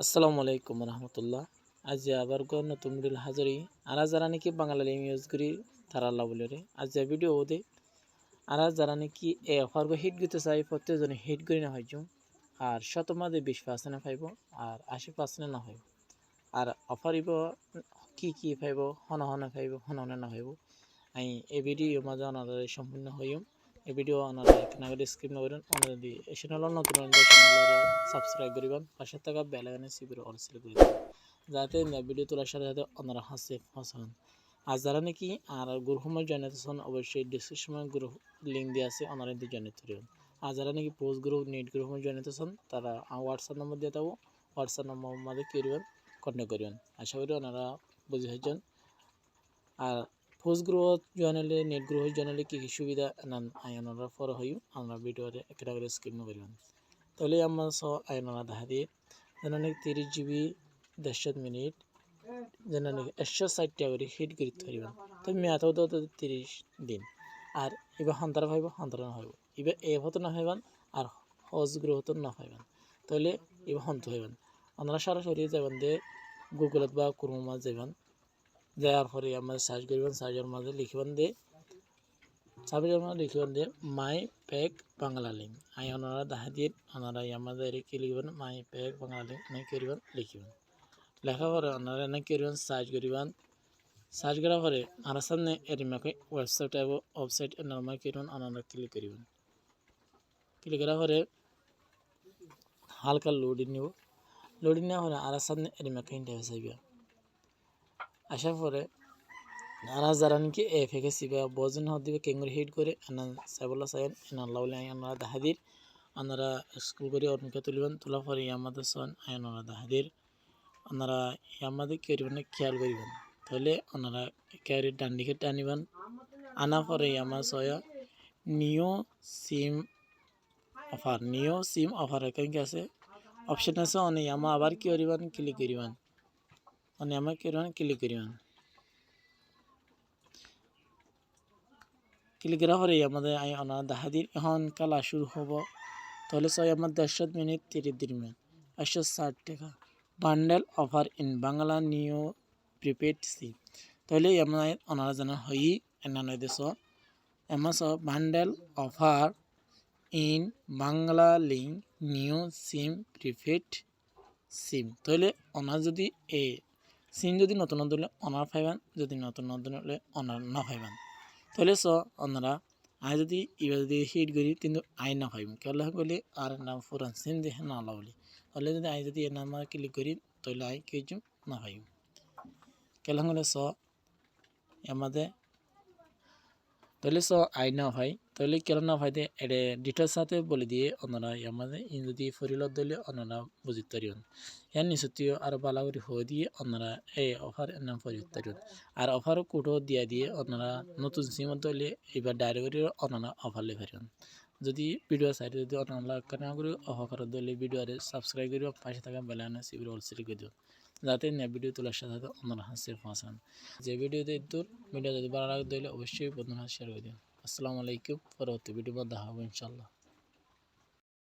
আসসালামু আলাইকুম রহমতুল্লাহ। আজ আবার নতুন ভিডিও হাজারি আর যারা নাকি বাংলা ইউজ করি তারা আল্লাহ বলে আজ ভিডিও ওদে আর যারা নাকি এ অফার হিট করতে চাই প্রত্যেকজনে হিট করি না হয়তো আর শত মাঝে 20% পাইব আর 80% না হইব আর অফার ইব কি পাইব হন পাইব হন না হইব আমি এই ভিডিও মাঝে ওনাদের সম্পূর্ণ হইম এই ভিডিও ওনারা এখানে স্ক্রিপ নকরেন ওনারা দিয়ে চ্যানেল নতুন সাবস্ক্রাইব করিবেন পাশে থাকা বেল আইকনে সিবির অল সিলেক্ট করে দিবেন যাতে ভিডিও তোলার সাথে সাথে ওনারা হাসেন আর যারা নাকি আর গ্রুপে জয়েন হতেছেন অবশ্যই ডিসক্রিপশনে গ্রুপ লিঙ্ক দিয়ে আছে ওনারা দিয়ে জয়েন হতে পারবেন আর যারা নাকি পোস্ট গ্রুপ নেট গ্রুপে জয়েন হতেছেন তারা হোয়াটসঅ্যাপ নম্বর দিয়ে দেবো হোয়াটসঅ্যাপ নম্বর মধ্যে কী করবেন কন্ট্যাক্ট করবেন আশা করি ওনারা বুঝে হয়েছেন আর পোস্ট গ্রুপ জয়েন হলে নেট গ্রুপ জয়েন হলে কী কী সুবিধা নান আইনারা পরে হইম আমরা ভিডিওতে একটা করে স্ক্রিন করবেন তাহলে আমরা আইনারা দেখা দিয়ে যেন 30 GB 1.5 মিনিট যেন 160 টাকা করে হিট করতে পারবেন তো মেয়াদও তো 30 দিন আর এবার সন্তান পাইব সন্তান না হইব এবার এ হতো না হইবেন আর হজ গ্রহ হতো না হইবেন তাহলে এবার হন্ত হইবেন আপনারা সরাসরি যাবেন দিয়ে গুগলত বা ক্রোমে যাবেন যাওয়ার পরে আমরা সার্চ করবেন সার্চের মাঝে লিখবেন দিয়ে সার্চের মাঝে লিখবেন দিয়ে মাই প্যাক বাংলা লিঙ্ক আই ওনারা দেখা দিয়ে ওনারা আমাদের কি লিখবেন মাই প্যাক বাংলা লিঙ্ক অনেক করবেন লিখবেন লেখার পরে ওনারা অনেক করবেন সার্চ করবেন সার্চ করার পরে আর সামনে এরিমাকে ওয়েবসাইট আইব ওয়েবসাইট নর্মাল করবেন ওনারা ক্লিক করবেন ক্লিক করার পরে হালকা লোডিং নিব লোডিং নেওয়ার পরে আর সামনে এরিমাকে ইন্টারফেস আইবে আসার পরে আর যারা নাকি এ ফেকেছি বা বজন হত দিবে কেঙ্গুর হিট করে এনা সাইবলা সাইন এনা লাউলে আইনারা দাহাদির আপনারা স্কুল করে অনেকে তুলবেন তোলার পরে আমাদের সন আইনারা দাহাদির আপনারা আমাদের করবেন খেয়াল করবেন তাহলে ওনারা ক্যারি ডান দিকে টানিবেন আনা পরে আমার সয়া নিও সিম অফার এখানে আছে অপশন আছে অনেক আমার আবার কি করবেন ক্লিক করবেন অনেক আমার করবেন ক্লিক করবেন ক্লিক করার পরে আমাদের ওনারা দেখা দিন এখন কালা শুরু হব তাহলে সবাই আমার 10 মিনিট 30 মিনিট 160 টাকা bundle offer in Bangla new prepaid SIM তাহলে আমরা ওনারা জানা হই এনা দেশ এমন সব bundle offer in Bangla link new SIM prepaid SIM তাহলে ওনার যদি এ সিম যদি নতুন হলে ওনার পাইবেন যদি নতুন হলে ওনার না পাইবেন তাহলে ওনারা আই যদি এবার যদি হিট করি কিন্তু আই না পাইব কেলা বলে আর নাম পুরান সিম দেখে না বলি তাহলে যদি আই যদি এর নাম ক্লিক করি তাহলে আই কিছু না পাইব কেলা বলে আমাদের তাহলে আই না ভাই তাহলে কেন না ভাই দে এটা ডিটেলস সাথে বলে দিয়ে ওনারা আমাদের যদি ফরিলত দিলে ওনারা বুঝতে পারিবেন এর নিশ্চয় আর বালাগুড়ি হয়ে দিয়ে ওনারা এই অফার নাম ফরিত পারিবেন আর অফার কোডও দিয়ে ওনারা নতুন সিম দিলে এবার ডাইরেক্ট ওনারা অফার লে পারিবেন যদি ভিডিও সাইডে যদি ওনারা কেন করে অফার করে দিলে ভিডিওরে সাবস্ক্রাইব করিব পাশে থাকা বেল আইকনে সিবির অল সিলেক্ট করে দিও যাতে না ভিডিও তোলার সাথে সাথে ওনারা হাসে পৌঁছান যে ভিডিওতে ভিডিও যদি ভালো লাগে তাহলে অবশ্যই বন্ধুরা শেয়ার করে দিন আসসালামু আলাইকুম পরবর্তী ভিডিও দেখা হবে ইনশাআল্লাহ।